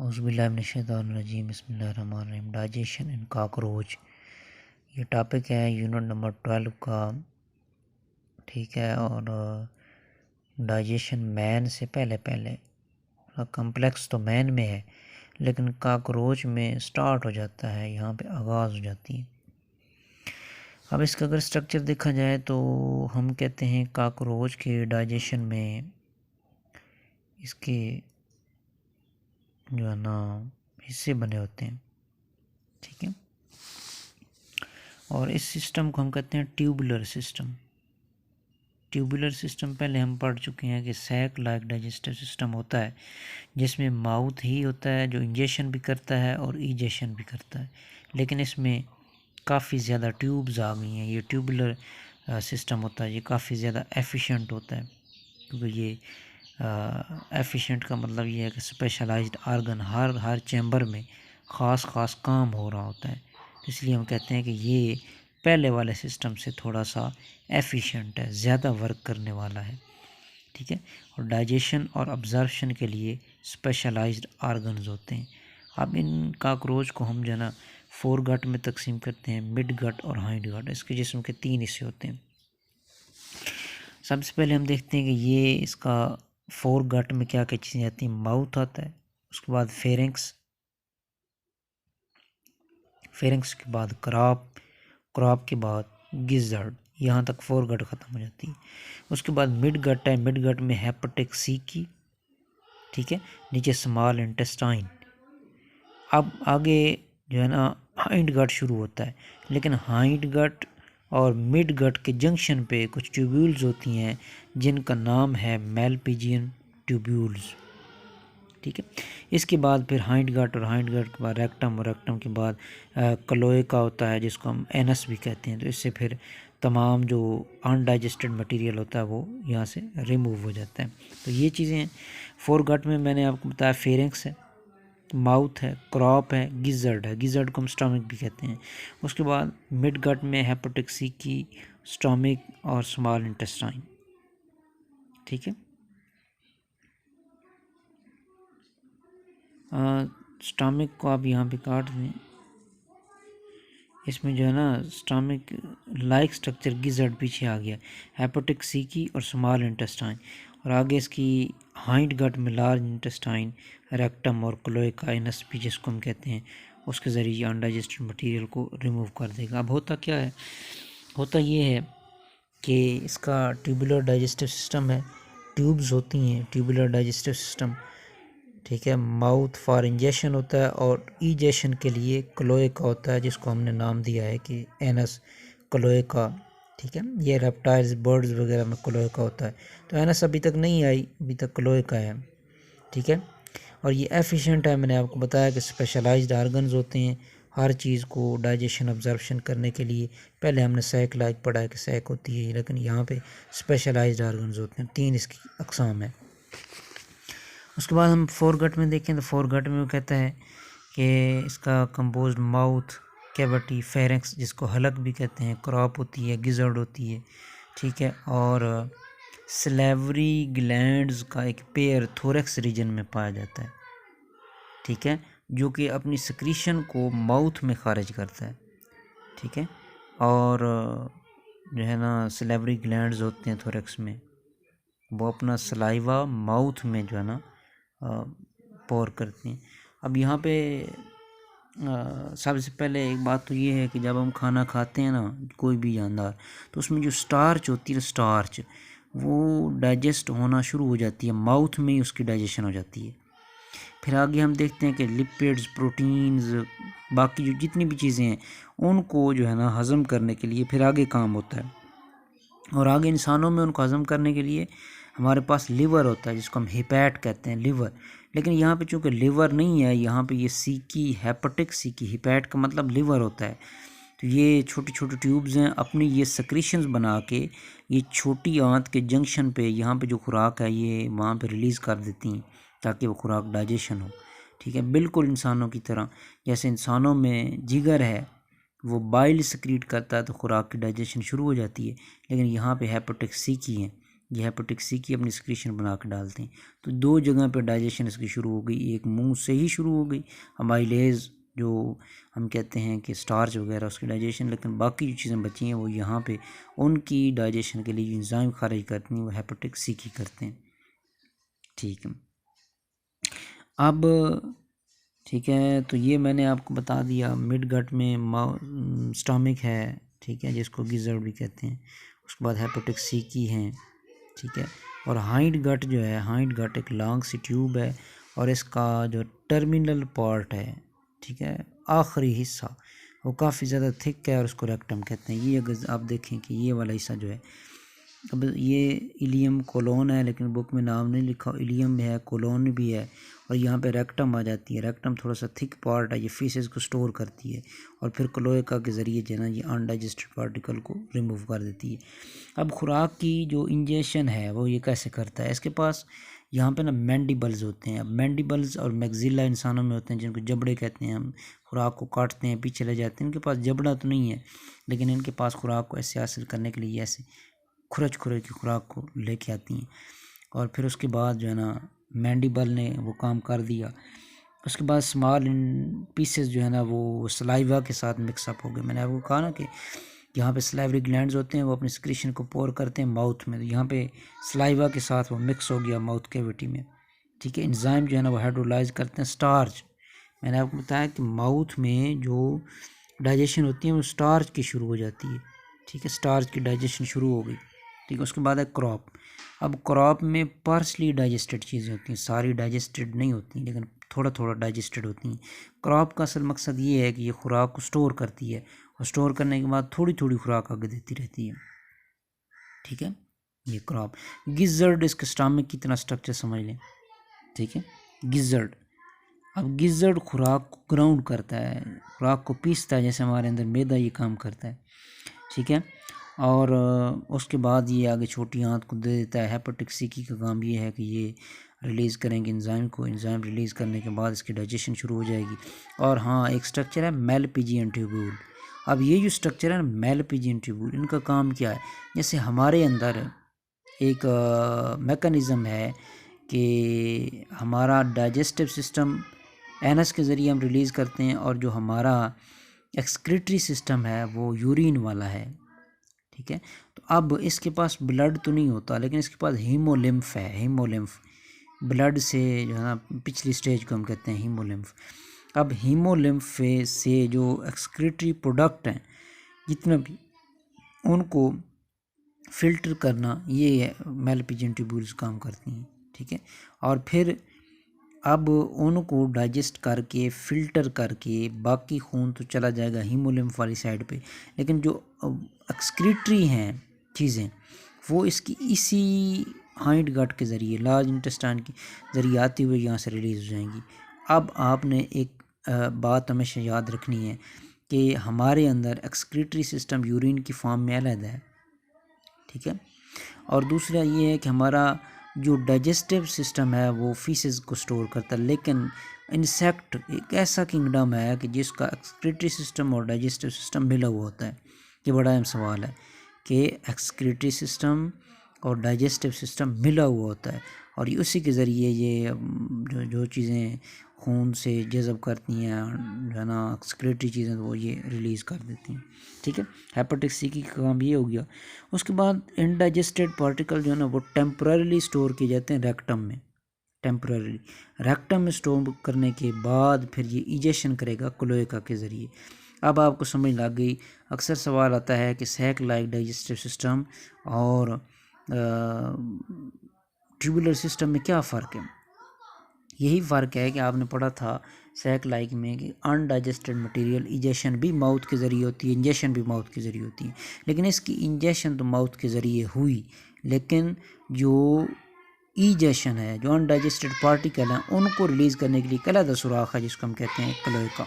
औज़ुबिल्लाहिमिनश्शैतानिर्रजीम बिस्मिल्लाहिर्रहमानिर्रहीम। डाइजेशन इन कॉकरोच, ये टॉपिक है यूनिट नंबर 12 का। ठीक है, और डाइजेशन मैन से पहले पहले कम्प्लेक्स तो मैन में है, लेकिन कॉकरोच में स्टार्ट हो जाता है, यहाँ पे आगाज़ हो जाती है। अब इसका अगर स्ट्रक्चर देखा जाए तो हम कहते हैं कॉकरोच के डाइजेशन में इसके जो है ना हिस्से बने होते हैं। ठीक है, और इस सिस्टम को हम कहते हैं ट्यूबुलर सिस्टम। ट्यूबुलर सिस्टम पहले हम पढ़ चुके हैं कि सैक लाइक डाइजेस्टिव सिस्टम होता है, जिसमें माउथ ही होता है जो इंजेक्शन भी करता है और इजेक्शन भी करता है, लेकिन इसमें काफ़ी ज़्यादा ट्यूब्स आ गई हैं। ये ट्यूबुलर सिस्टम होता है, ये काफ़ी ज़्यादा एफिशिएंट होता है, क्योंकि ये एफिशिएंट का मतलब ये है कि स्पेशलाइज्ड आर्गन हर चैम्बर में ख़ास काम हो रहा होता है। इसलिए हम कहते हैं कि ये पहले वाले सिस्टम से थोड़ा सा एफिशिएंट है, ज़्यादा वर्क करने वाला है। ठीक है, और डाइजेशन और अब्जर्प्शन के लिए स्पेशलाइज्ड आर्गन्स होते हैं। अब इन कॉकरोच को हम जो है ना फोर गट में तकसीम करते हैं, मिड गट और हाइंड गट। इसके जिस्म के 3 हिस्से होते हैं। सबसे पहले हम देखते हैं कि ये इसका फोर गट में क्या क्या चीज़ें आती हैं। माउथ आता है, उसके बाद फेरिंक्स के बाद क्रॉप के बाद गिज़र्ड, यहाँ तक फोर गट ख़त्म हो जाती है। उसके बाद मिड गट है, मिड गट में हेपेटिक सी की, ठीक है, नीचे स्मॉल इंटेस्टाइन। अब आगे जो है ना हाइंड गट शुरू होता है, लेकिन हाइंड गट और मिड गट के जंक्शन पे कुछ ट्यूब्यूल्स होती हैं जिनका नाम है मेलपिजियन ट्यूब्यूल्स। ठीक है, इसके बाद फिर हाइंड गट और हाइंड गट के बाद रेक्टम और रेक्टम के बाद क्लोएका होता है, जिसको हम एनस भी कहते हैं। तो इससे फिर तमाम जो अनडाइजेस्टेड मटेरियल होता है वो यहाँ से रिमूव हो जाता है। तो ये चीज़ें फोर गट में मैंने आपको बताया, फेरिंक्स है, माउथ है, क्रॉप है, गिज़र्ड है, गिज़र्ड को हम स्टमक भी कहते हैं। उसके बाद मिड गट में हेपेटिक सी की, स्टमक और स्मॉल इंटेस्टाइन। ठीक है, स्टमक को आप यहाँ पे काट दें। इसमें जो है ना स्टमक लाइक स्ट्रक्चर गिज़र्ड पीछे आ गया, हेपेटिक सी की और स्मॉल इंटेस्टाइन, और आगे इसकी हाइंड गट में लार्ज इंटेस्टाइन, रेक्टम और क्लोएका एनस भी जिसको हम कहते हैं, उसके ज़रिए अनडाइजेस्टेड मटेरियल को रिमूव कर देगा। अब होता क्या है, होता ये है कि इसका ट्यूबुलर डाइजेस्टिव सिस्टम है, ट्यूब्स होती हैं ट्यूबुलर डाइजेस्टिव सिस्टम। ठीक है, माउथ फॉर इंजेक्शन होता है और इजेक्शन के लिए क्लोएका होता है, जिसको हमने नाम दिया है कि एनस क्लोएका। ठीक है, ये रेप्टाइल्स बर्ड्स वगैरह में क्लोएका होता है। तो एनस अभी तक नहीं आई, अभी तक क्लोएका है। ठीक है, और ये एफिशिएंट है। मैंने आपको बताया कि स्पेशलाइज्ड आर्गन्स होते हैं हर चीज़ को डाइजेशन ऑब्जर्प्शन करने के लिए। पहले हमने सैक लाइक पढ़ा है कि सैक होती है, लेकिन यहाँ पे स्पेशलाइज्ड आर्गन्स होते हैं। 3 इसकी अक़साम है। उसके बाद हम फोर गट में देखें तो फोर गट में वो कहता है कि इसका कंपोज्ड माउथ कैविटी, फेरिंक्स जिसको हलक भी कहते हैं, क्रॉप होती है, गिज़र्ड होती है। ठीक है, और सलेवरी ग्लैंड्स का एक पेयर थोरैक्स रीजन में पाया जाता है। ठीक है, जो कि अपनी सिक्रीशन को माउथ में खारिज करता है। ठीक है, और जो है ना सलेवरी ग्लैंड्स होते हैं थोरैक्स में, वो अपना सलाइवा माउथ में जो है ना पोर करती हैं। अब यहाँ पे सबसे पहले एक बात तो ये है कि जब हम खाना खाते हैं ना, कोई भी जानदार, तो उसमें जो स्टार्च होती है, स्टार्च वो डाइजेस्ट होना शुरू हो जाती है, माउथ में ही उसकी डाइजेशन हो जाती है। फिर आगे हम देखते हैं कि लिपिड्स, प्रोटीन्स, बाकी जो जितनी भी चीज़ें हैं उनको जो है ना हज़म करने के लिए फिर आगे काम होता है। और आगे इंसानों में उनको हज़म करने के लिए हमारे पास लिवर होता है, जिसको हम हिपैट कहते हैं, लिवर। लेकिन यहाँ पे चूँकि लिवर नहीं है, यहाँ पे ये सी की, हेपेटिक सी की, हिपैट का मतलब लिवर होता है। तो ये छोटी छोटी ट्यूब्स हैं, अपनी ये सक्रीशंस बना के ये छोटी आंत के जंक्शन पे यहाँ पे जो खुराक है ये वहाँ पे रिलीज़ कर देती हैं, ताकि वो खुराक डाइजेशन हो। ठीक है, बिल्कुल इंसानों की तरह। जैसे इंसानों में जिगर है, वो बाइल सक्रीट करता है तो खुराक की डाइजेशन शुरू हो जाती है, लेकिन यहाँ पे हेपेटिक सी की है ये हेपेटिक सी की अपनी सिक्रीशन बना के डालते हैं। तो 2 जगह पे डाइजेशन इसकी शुरू हो गई, एक मुंह से ही शुरू हो गई अमाइलेज जो हम कहते हैं कि स्टार्च वगैरह उसकी डाइजेशन, लेकिन बाकी जो चीज़ें बची हैं वो यहाँ पे उनकी डाइजेशन के लिए एंजाइम खारिज करती हैं वो हेपेटिक सी की करते हैं। ठीक है, अब ठीक है, तो ये मैंने आपको बता दिया। मिड गट में स्टमक है, ठीक है, जिसको गिज़र्ड भी कहते हैं। उसके बाद हेपेटिक सी की हैं, ठीक है। और हाइंड गट जो है, हाइंड गट एक लॉन्ग सी ट्यूब है और इसका जो टर्मिनल पार्ट है, ठीक है, आखिरी हिस्सा वो काफ़ी ज़्यादा थिक है और उसको रेक्टम कहते हैं। ये अगर आप देखें कि ये वाला हिस्सा जो है, अब ये इलियम कोलोन है, लेकिन बुक में नाम नहीं लिखा, इलियम भी है, कोलोन भी है, और यहाँ पे रेक्टम आ जाती है। रेक्टम थोड़ा सा थिक पार्ट है, ये फीसेस को स्टोर करती है और फिर क्लोएका के ज़रिए जो है ना ये अनडाइजेस्टेड पार्टिकल को रिमूव कर देती है। अब खुराक की जो इंजेक्शन है वो ये कैसे करता है, इसके पास यहाँ पे ना मैंडिबल्स होते हैं। अब मैंडिबल्स और मैग्जिला इंसानों में होते हैं, जिनको जबड़े कहते हैं। हम खुराक को काटते हैं, पीछे ले जाते हैं, इनके पास जबड़ा तो नहीं है, लेकिन इनके पास खुराक को ऐसे हासिल करने के लिए ऐसे खुरच खुरच की खुराक को लेके आती हैं। और फिर उसके बाद जो है ना मैंडिबल ने वो काम कर दिया। उसके बाद स्मॉल पीसेस जो है ना वो सलाइवा के साथ मिक्सअप हो गए। मैंने आपको कहा ना कि यहाँ पे सलाइवरी ग्लैंड्स होते हैं, वो अपने सिक्रीशन को पोर करते हैं माउथ में, तो यहाँ पे सलाइवा के साथ वो मिक्स हो गया माउथ कैविटी में, ठीक है। एंजाइम जो है ना वो हाइड्रोलाइज करते हैं स्टार्च। मैंने आपको बताया कि माउथ में जो डाइजेशन होती है वो स्टार्च की शुरू हो जाती है, ठीक है, स्टार्च की डाइजेशन शुरू हो गई, ठीक है। उसके बाद है क्रॉप। अब क्रॉप में पार्सली डाइजेस्टेड चीज़ें होती हैं, सारी डाइजेस्टेड नहीं होती, लेकिन थोड़ा थोड़ा डाइजेस्टेड होती हैं। क्रॉप का असल मकसद ये है कि ये खुराक को स्टोर करती है और स्टोर करने के बाद थोड़ी थोड़ी खुराक आगे देती रहती है, ठीक है, ये क्रॉप। गिज़र्ड, इसके स्टमक की तरह स्ट्रक्चर समझ लें, ठीक है, गिज़र्ड। अब गिज़र्ड खुराक को ग्राउंड करता है, खुराक को पीसता है, जैसे हमारे अंदर मैदा ये काम करता है, ठीक है। और उसके बाद ये आगे छोटी आंत को दे देता है। हेपेटिक सी की का काम ये है कि ये रिलीज़ करेंगे एंजाइम को, एंजाइम रिलीज़ करने के बाद इसकी डाइजेशन शुरू हो जाएगी। और हाँ, एक स्ट्रक्चर है मेलपिजियन ट्यूब्यूल। अब ये जो स्ट्रक्चर है ना मेलपिजियन ट्यूब्यूल, इनका काम क्या है, जैसे हमारे अंदर एक मेकनिज़म है कि हमारा डाइजेस्टिव सिस्टम एनस के ज़रिए हम रिलीज़ करते हैं, और जो हमारा एक्सक्रीटरी सिस्टम है वो यूरिन वाला है, ठीक है। तो अब इसके पास ब्लड तो नहीं होता, लेकिन इसके पास हीमोलिम्फ है। हीमोलिम्फ ब्लड से जो है ना पिछली स्टेज को हम कहते हैं हीमोलिम्फ। अब हीमोलिम्फ से जो एक्सक्रीटरी प्रोडक्ट हैं जितने भी, उनको फ़िल्टर करना ये मेलपिजियन ट्यूब्यूल्स काम करती हैं, ठीक है। और फिर अब उनको डाइजेस्ट करके फ़िल्टर करके बाकी खून तो चला जाएगा हीमोलिम्फ वाली साइड पे, लेकिन जो एक्सक्रीटरी हैं चीज़ें वो इसकी इसी हाइंड गट के ज़रिए, लार्ज इंटेस्टाइन के ज़रिए आती हुई यहाँ से रिलीज़ हो जाएंगी। अब आपने एक बात हमेशा याद रखनी है कि हमारे अंदर एक्सक्रीटरी सिस्टम यूरिन की फॉर्म में अलग है, ठीक है। और दूसरा ये है कि हमारा जो डाइजेस्टिव सिस्टम है वो फीसेस को स्टोर करता है, लेकिन इंसेक्ट एक ऐसा किंगडम है कि जिसका एक्सक्रीटरी सिस्टम और डाइजेस्टिव सिस्टम मिला हुआ होता है। ये बड़ा अहम सवाल है कि एक्सक्रीटरी सिस्टम और डाइजेस्टिव सिस्टम मिला हुआ होता है, और उसी के ज़रिए ये जो चीज़ें खून से जज़ब करती हैं जो है ना एक्सक्रीटरी चीज़ें, वो ये रिलीज़ कर देती हैं, ठीक है। हेपेटिक सी की काम ये हो गया। उसके बाद इनडाइजेस्टेड पार्टिकल जो है ना वो टेम्पररीली स्टोर किए जाते हैं रेक्टम में। टेम्पररी रेक्टम में स्टोर करने के बाद फिर ये इजेक्शन करेगा क्लोएका के ज़रिए। अब आपको समझ लग गई। अक्सर सवाल आता है कि सैक लाइक डाइजेस्टिव सिस्टम और ट्यूबुलर सिस्टम में क्या फ़र्क है। यही फ़र्क है कि आपने पढ़ा था सैक लाइक में कि अनडाइजेस्टेड मटेरियल इजेक्शन भी माउथ के ज़रिए होती है, इंजेक्शन भी माउथ के ज़रिए होती है, लेकिन इसकी इंजेक्शन तो माउथ के ज़रिए हुई, लेकिन जो इजेक्शन है, जो अनडाइजेस्टेड पार्टिकल हैं, उनको रिलीज़ करने के लिए अलग सुराख है जिसको हम कहते हैं क्लोएका।